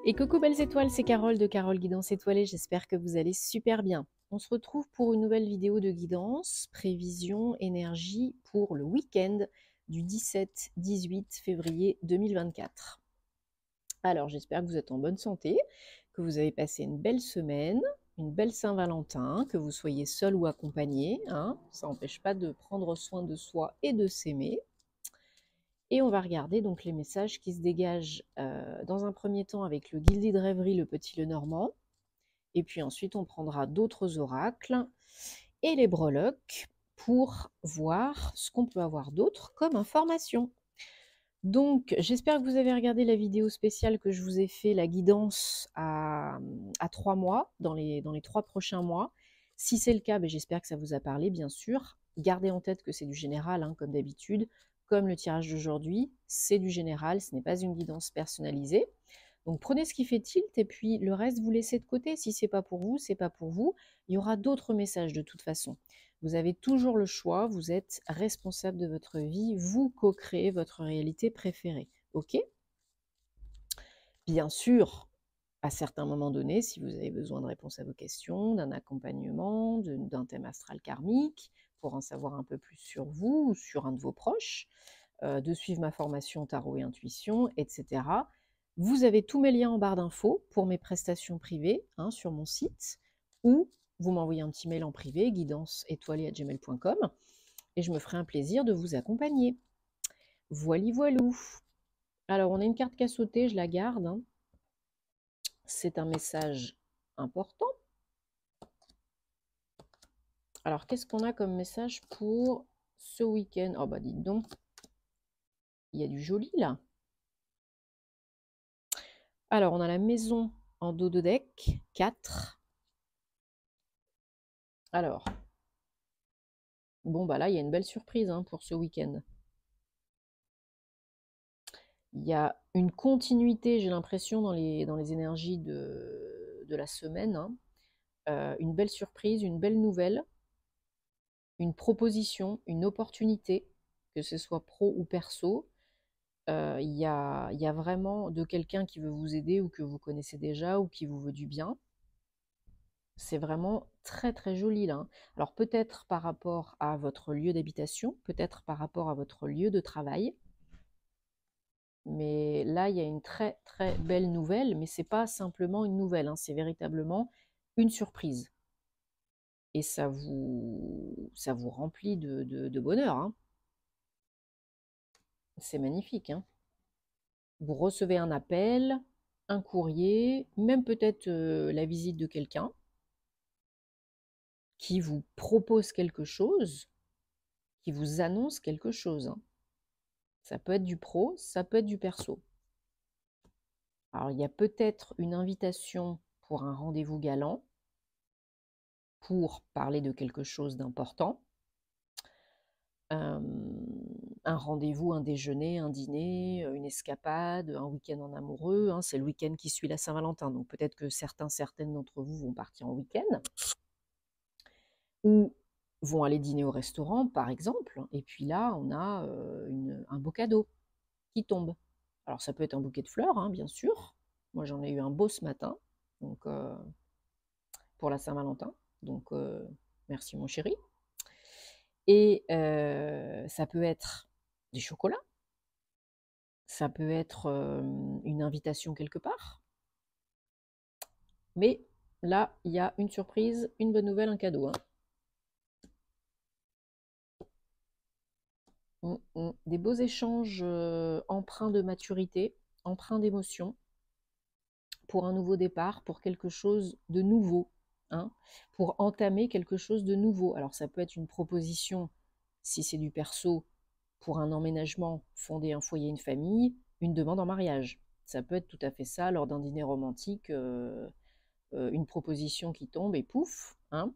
Et coucou belles étoiles, c'est Carole de Carole Guidance Étoilée, j'espère que vous allez super bien. On se retrouve pour une nouvelle vidéo de guidance, prévision, énergie pour le week-end du 17-18 février 2024. Alors j'espère que vous êtes en bonne santé, que vous avez passé une belle semaine, une belle Saint-Valentin, que vous soyez seul ou accompagné, hein, ça n'empêche pas de prendre soin de soi et de s'aimer. Et on va regarder donc les messages qui se dégagent dans un premier temps avec le Guildé de Rêverie, le Petit Lenormand. Et puis ensuite, on prendra d'autres oracles et les breloques pour voir ce qu'on peut avoir d'autre comme information. Donc, j'espère que vous avez regardé la vidéo spéciale que je vous ai fait, la guidance à 3 mois, dans les 3 prochains mois. Si c'est le cas, j'espère que ça vous a parlé, bien sûr. Gardez en tête que c'est du général, hein, comme d'habitude. Comme le tirage d'aujourd'hui, c'est du général, ce n'est pas une guidance personnalisée. Donc prenez ce qui fait tilt et puis le reste, vous laissez de côté. Si ce n'est pas pour vous, c'est pas pour vous. Il y aura d'autres messages de toute façon. Vous avez toujours le choix, vous êtes responsable de votre vie, vous co-créez votre réalité préférée. Ok? Bien sûr, à certains moments donnés, si vous avez besoin de réponses à vos questions, d'un accompagnement, d'un thème astral karmique, pour en savoir un peu plus sur vous ou sur un de vos proches, de suivre ma formation tarot et intuition, etc. Vous avez tous mes liens en barre d'infos pour mes prestations privées, hein, sur mon site, ou vous m'envoyez un petit mail en privé, guidance-étoilée@gmail.com, et je me ferai un plaisir de vous accompagner. Voili voilou. Alors, on a une carte qui a sauté, je la garde, hein. C'est un message important. Alors, qu'est-ce qu'on a comme message pour ce week-end? Oh bah dites donc, il y a du joli là. Alors, on a la maison en dos de deck, 4. Alors, bon bah là, il y a une belle surprise, hein, pour ce week-end. Il y a une continuité, j'ai l'impression, dans les énergies de la semaine, hein. Une belle surprise, une belle nouvelle, une proposition, une opportunité, que ce soit pro ou perso. Il y a vraiment de quelqu'un qui veut vous aider ou que vous connaissez déjà ou qui vous veut du bien. C'est vraiment très très joli là, hein. Alors peut-être par rapport à votre lieu d'habitation, peut-être par rapport à votre lieu de travail. Mais là, il y a une très très belle nouvelle, mais c'est pas simplement une nouvelle, hein, c'est véritablement une surprise. Et ça vous remplit de bonheur, hein. C'est magnifique, hein. Vous recevez un appel, un courrier, même peut-être la visite de quelqu'un qui vous propose quelque chose, qui vous annonce quelque chose, hein. Ça peut être du pro, ça peut être du perso. Alors, il y a peut-être une invitation pour un rendez-vous galant, pour parler de quelque chose d'important. Un rendez-vous, un déjeuner, un dîner, une escapade, un week-end en amoureux, hein. C'est le week-end qui suit la Saint-Valentin, donc peut-être que certaines d'entre vous vont partir en week-end, ou vont aller dîner au restaurant, par exemple, et puis là, on a un beau cadeau qui tombe. Alors ça peut être un bouquet de fleurs, hein, bien sûr. Moi, j'en ai eu un beau ce matin, donc pour la Saint-Valentin, donc merci mon chéri. Et ça peut être des chocolats, ça peut être une invitation quelque part, mais là, il y a une surprise, une bonne nouvelle, un cadeau, hein. Des beaux échanges empreints de maturité, empreints d'émotion, pour un nouveau départ, pour quelque chose de nouveau, hein, pour entamer quelque chose de nouveau. Alors ça peut être une proposition, si c'est du perso, pour un emménagement, fonder un foyer, une famille, une demande en mariage. Ça peut être tout à fait ça lors d'un dîner romantique, une proposition qui tombe et pouf, hein.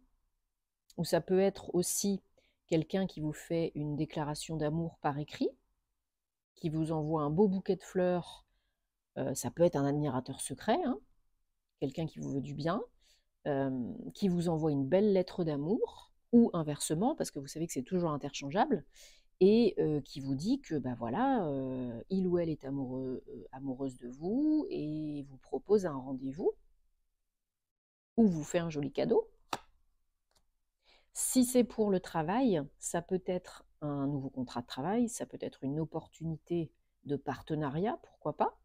Ou ça peut être aussi quelqu'un qui vous fait une déclaration d'amour par écrit, qui vous envoie un beau bouquet de fleurs. Ça peut être un admirateur secret, hein, quelqu'un qui vous veut du bien, qui vous envoie une belle lettre d'amour, ou inversement, parce que vous savez que c'est toujours interchangeable, et qui vous dit que bah voilà, il ou elle est amoureuse de vous et vous propose un rendez-vous ou vous fait un joli cadeau. Si c'est pour le travail, ça peut être un nouveau contrat de travail, ça peut être une opportunité de partenariat, pourquoi pas,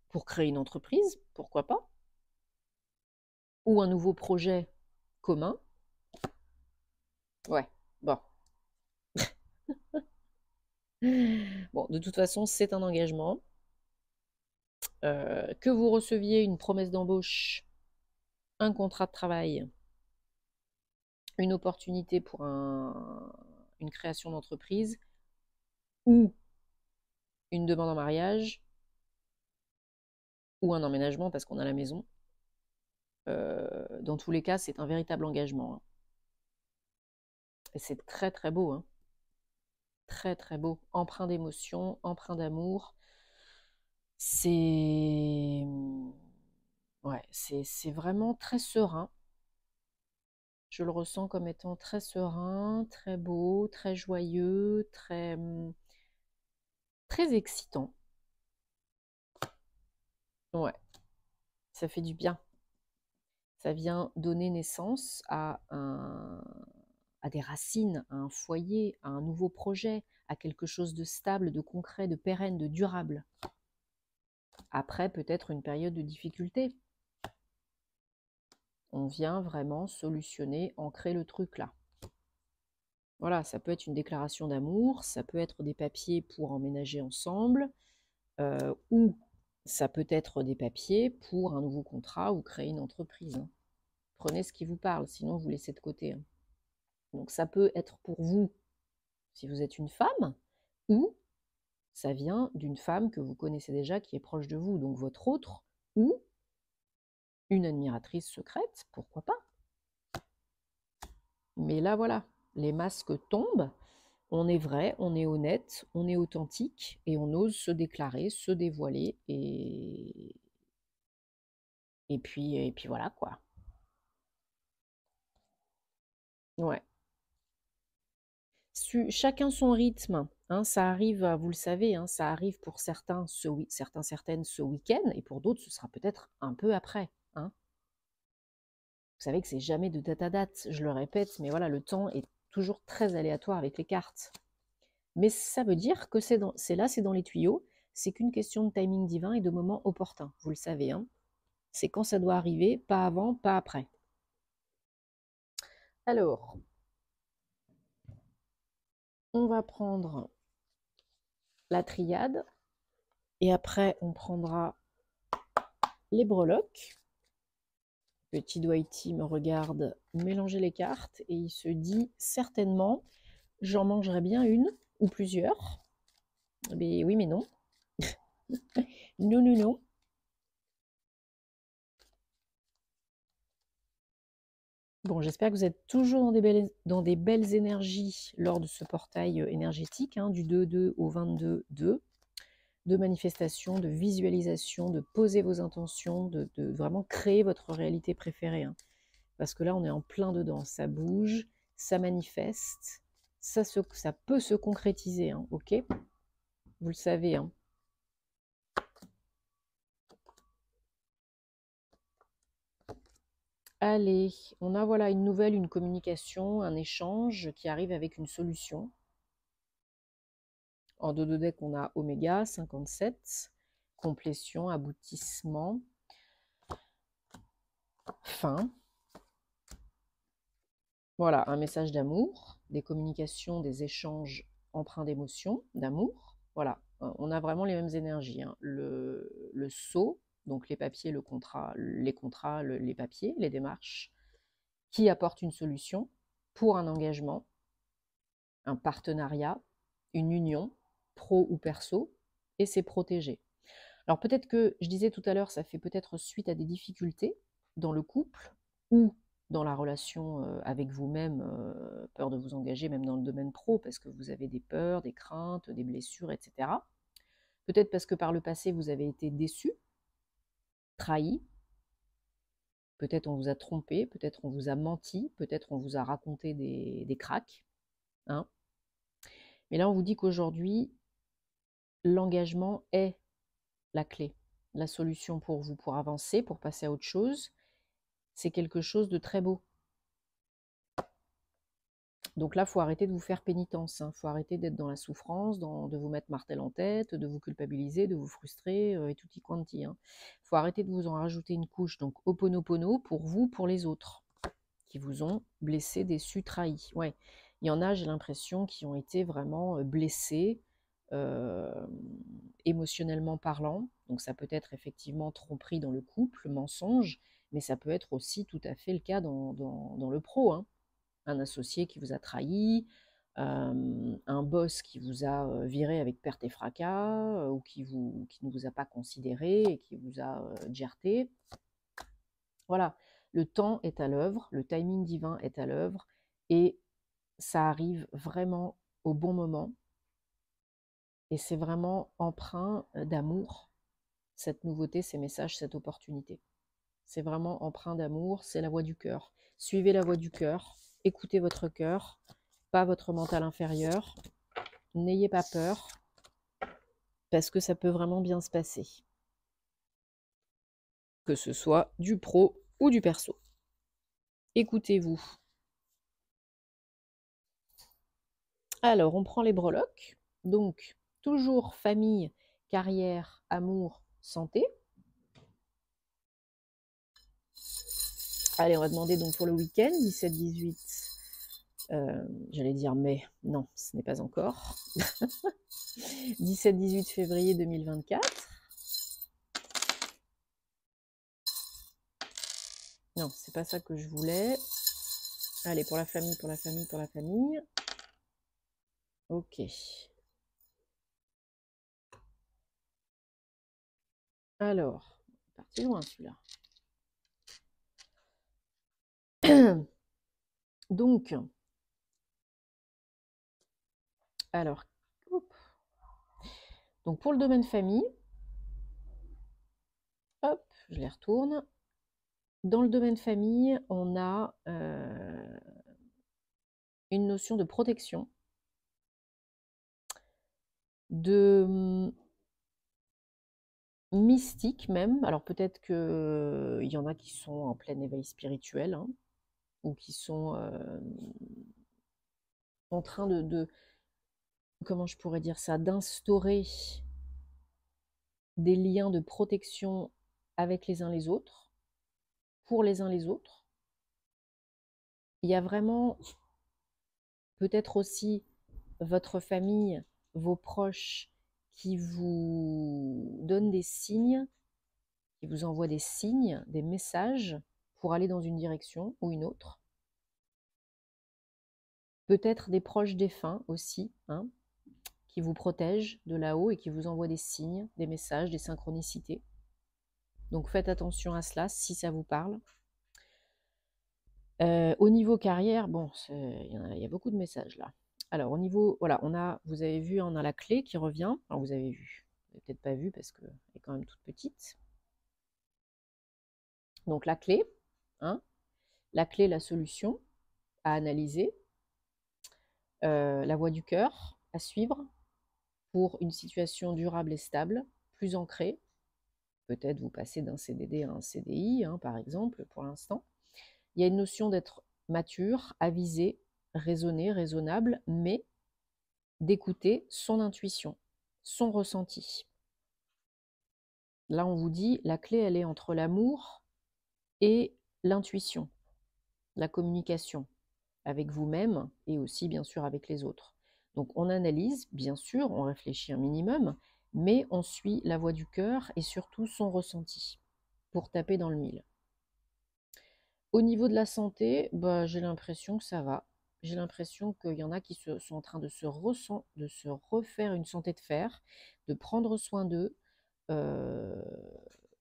pour créer une entreprise, pourquoi pas, ou un nouveau projet commun. Ouais, bon. Bon, de toute façon, c'est un engagement. Que vous receviez une promesse d'embauche, un contrat de travail, une opportunité pour une création d'entreprise ou une demande en mariage ou un emménagement parce qu'on a la maison. Dans tous les cas, c'est un véritable engagement, hein. Et c'est très très beau, hein. Très très beau. Empreint d'émotion, empreint d'amour. C'est ouais, c'est vraiment très serein. Je le ressens comme étant très serein, très beau, très joyeux, très excitant. Ouais, ça fait du bien. Ça vient donner naissance à des racines, à un foyer, à un nouveau projet, à quelque chose de stable, de concret, de pérenne, de durable. Après, peut-être une période de difficulté. On vient vraiment solutionner, ancrer le truc là. Voilà, ça peut être une déclaration d'amour, ça peut être des papiers pour emménager ensemble, ou ça peut être des papiers pour un nouveau contrat ou créer une entreprise, hein. Prenez ce qui vous parle, sinon vous laissez de côté, hein. Donc ça peut être pour vous, si vous êtes une femme, ou ça vient d'une femme que vous connaissez déjà, qui est proche de vous, donc votre autre, ou une admiratrice secrète, pourquoi pas. Mais là, voilà, les masques tombent, on est vrai, on est honnête, on est authentique, et on ose se déclarer, se dévoiler, et puis voilà, quoi. Ouais. Chacun son rythme, hein, ça arrive, vous le savez, hein, ça arrive pour certains, certaines ce week-end, et pour d'autres, ce sera peut-être un peu après, hein. Vous savez que c'est jamais de date à date, je le répète, mais voilà, le temps est toujours très aléatoire avec les cartes. Mais ça veut dire que c'est là, c'est dans les tuyaux, c'est qu'une question de timing divin et de moment opportun, vous le savez, hein. C'est quand ça doit arriver, pas avant, pas après. Alors, on va prendre la triade, et après on prendra les breloques. Petit Dwighty me regarde mélanger les cartes et il se dit certainement, j'en mangerai bien une ou plusieurs. Mais oui, mais non. Non, non, non. Bon, j'espère que vous êtes toujours dans des belles énergies lors de ce portail énergétique, hein, du 2-2 au 22-2, de manifestation, de visualisation, de poser vos intentions, de vraiment créer votre réalité préférée, hein. Parce que là, on est en plein dedans. Ça bouge, ça manifeste, ça peut se concrétiser, hein, ok? Vous le savez, hein. Allez, on a voilà une nouvelle, une communication, un échange qui arrive avec une solution. En dos de deck, on a Oméga 57, complétion, aboutissement, fin. Voilà, un message d'amour, des communications, des échanges empreints d'émotion, d'amour. Voilà, on a vraiment les mêmes énergies, hein. Le sceau, donc les papiers, le contrat, les contrats, les papiers, les démarches, qui apportent une solution pour un engagement, un partenariat, une union, pro ou perso, et c'est protégé. Alors peut-être que, je disais tout à l'heure, ça fait peut-être suite à des difficultés dans le couple ou dans la relation avec vous-même, peur de vous engager même dans le domaine pro, parce que vous avez des peurs, des craintes, des blessures, etc. Peut-être parce que par le passé, vous avez été déçu, trahi, Peut-être on vous a trompé, peut-être on vous a menti, peut-être on vous a raconté des cracks. Hein. Mais là, on vous dit qu'aujourd'hui, l'engagement est la clé, la solution pour vous, pour avancer, pour passer à autre chose. C'est quelque chose de très beau. Donc là, il faut arrêter de vous faire pénitence, il faut arrêter d'être dans la souffrance, de vous mettre martel en tête, de vous culpabiliser, de vous frustrer, et tutti quanti. Il faut arrêter de vous en rajouter une couche. Donc Ho'oponopono pour vous, pour les autres, qui vous ont blessé, déçu, trahi. Ouais. Il y en a, j'ai l'impression, qui ont été vraiment blessés, émotionnellement parlant. Donc ça peut être effectivement tromperie dans le couple, mensonge, mais ça peut être aussi tout à fait le cas dans le pro. Hein. Un associé qui vous a trahi, un boss qui vous a viré avec perte et fracas, ou qui ne vous a pas considéré et qui vous a jerté. Voilà, le temps est à l'œuvre, le timing divin est à l'œuvre, et ça arrive vraiment au bon moment. Et c'est vraiment empreint d'amour, cette nouveauté, ces messages, cette opportunité. C'est vraiment empreint d'amour, c'est la voix du cœur. Suivez la voix du cœur, écoutez votre cœur, pas votre mental inférieur. N'ayez pas peur, parce que ça peut vraiment bien se passer. Que ce soit du pro ou du perso. Écoutez-vous. Alors, on prend les breloques. Donc, toujours famille, carrière, amour, santé. Allez, on va demander donc pour le week-end, 17-18, j'allais dire mai, non, ce n'est pas encore. 17-18 février 2024. Non, c'est pas ça que je voulais. Allez, pour la famille, pour la famille, pour la famille. Ok. Alors, parti loin celui-là. Donc, alors, donc pour le domaine famille, hop, je les retourne. Dans le domaine famille, on a une notion de protection, de mystique même. Alors peut-être qu'il y en a qui sont en plein éveil spirituel, hein, ou qui sont en train comment je pourrais dire ça, d'instaurer des liens de protection avec les uns les autres, pour les uns les autres. Il y a vraiment peut-être aussi votre famille, vos proches qui vous donnent des signes, qui vous envoient des signes, des messages pour aller dans une direction ou une autre. Peut-être des proches défunts aussi, hein, qui vous protègent de là-haut et qui vous envoient des signes, des messages, des synchronicités. Donc faites attention à cela si ça vous parle. Au niveau carrière, bon, il y a beaucoup de messages là. Alors au niveau, voilà, vous avez vu, on a la clé qui revient. Alors vous avez vu, vous n'avez peut-être pas vu parce qu'elle est quand même toute petite. Donc la clé, hein, la clé, la solution à analyser, la voie du cœur à suivre pour une situation durable et stable, plus ancrée. Peut-être vous passez d'un CDD à un CDI, hein, par exemple, pour l'instant. Il y a une notion d'être mature, avisé, raisonné, raisonnable, mais d'écouter son intuition, son ressenti. Là, on vous dit, la clé, elle est entre l'amour et l'intuition, la communication avec vous-même et aussi, bien sûr, avec les autres. Donc, on analyse, bien sûr, on réfléchit un minimum, mais on suit la voie du cœur et surtout son ressenti pour taper dans le mille. Au niveau de la santé, bah, j'ai l'impression que ça va. J'ai l'impression qu'il y en a qui sont en train de se refaire une santé de fer, de prendre soin d'eux, euh,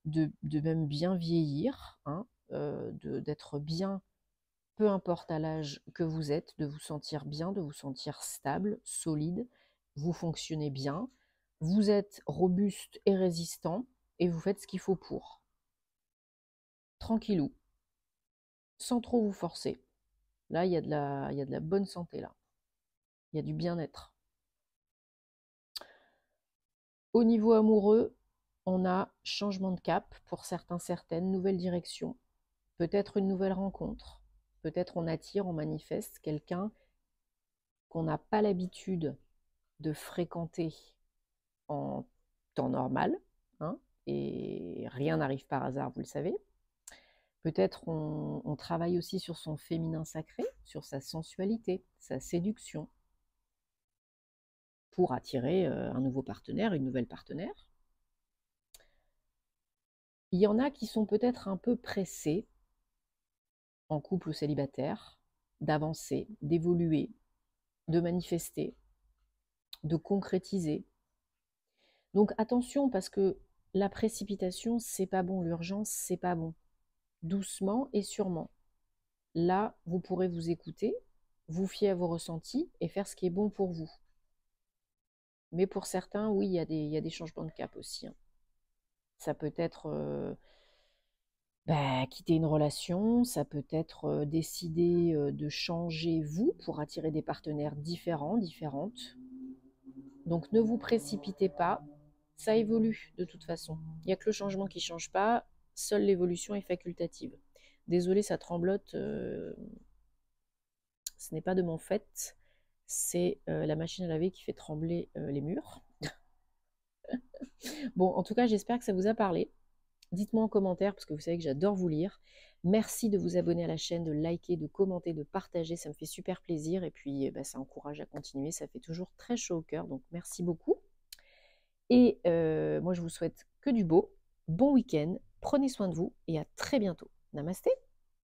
de même bien vieillir, hein, d'être bien, peu importe à l'âge que vous êtes, de vous sentir bien, de vous sentir stable, solide, vous fonctionnez bien, vous êtes robuste et résistant, et vous faites ce qu'il faut pour. Tranquillou. sans trop vous forcer. Là, il y a de la bonne santé, là. Il y a du bien-être. Au niveau amoureux, on a changement de cap pour certains, certaines, nouvelle direction, peut-être une nouvelle rencontre, peut-être on attire, on manifeste quelqu'un qu'on n'a pas l'habitude de fréquenter en temps normal, hein, et rien n'arrive par hasard, vous le savez. Peut-être on travaille aussi sur son féminin sacré, sur sa sensualité, sa séduction, pour attirer un nouveau partenaire, une nouvelle partenaire. Il y en a qui sont peut-être un peu pressés, en couple ou célibataire, d'avancer, d'évoluer, de manifester, de concrétiser. Donc attention, parce que la précipitation, c'est pas bon, l'urgence, c'est pas bon. Doucement et sûrement. Là, vous pourrez vous écouter, vous fier à vos ressentis et faire ce qui est bon pour vous. Mais pour certains, oui, il y a des changements de cap aussi, hein. Ça peut être quitter une relation, ça peut être décider de changer vous pour attirer des partenaires différents, différentes. Donc ne vous précipitez pas, ça évolue de toute façon. Il n'y a que le changement qui ne change pas, seule l'évolution est facultative. Désolée, ça tremblote, ce n'est pas de mon fait, c'est la machine à laver qui fait trembler les murs. Bon, en tout cas, j'espère que ça vous a parlé. Dites-moi en commentaire, parce que vous savez que j'adore vous lire. Merci de vous abonner à la chaîne, de liker, de commenter, de partager, ça me fait super plaisir. Et puis, ça encourage à continuer, ça fait toujours très chaud au cœur, donc merci beaucoup. Et moi, je vous souhaite que du beau, bon week-end, prenez soin de vous et à très bientôt. Namasté.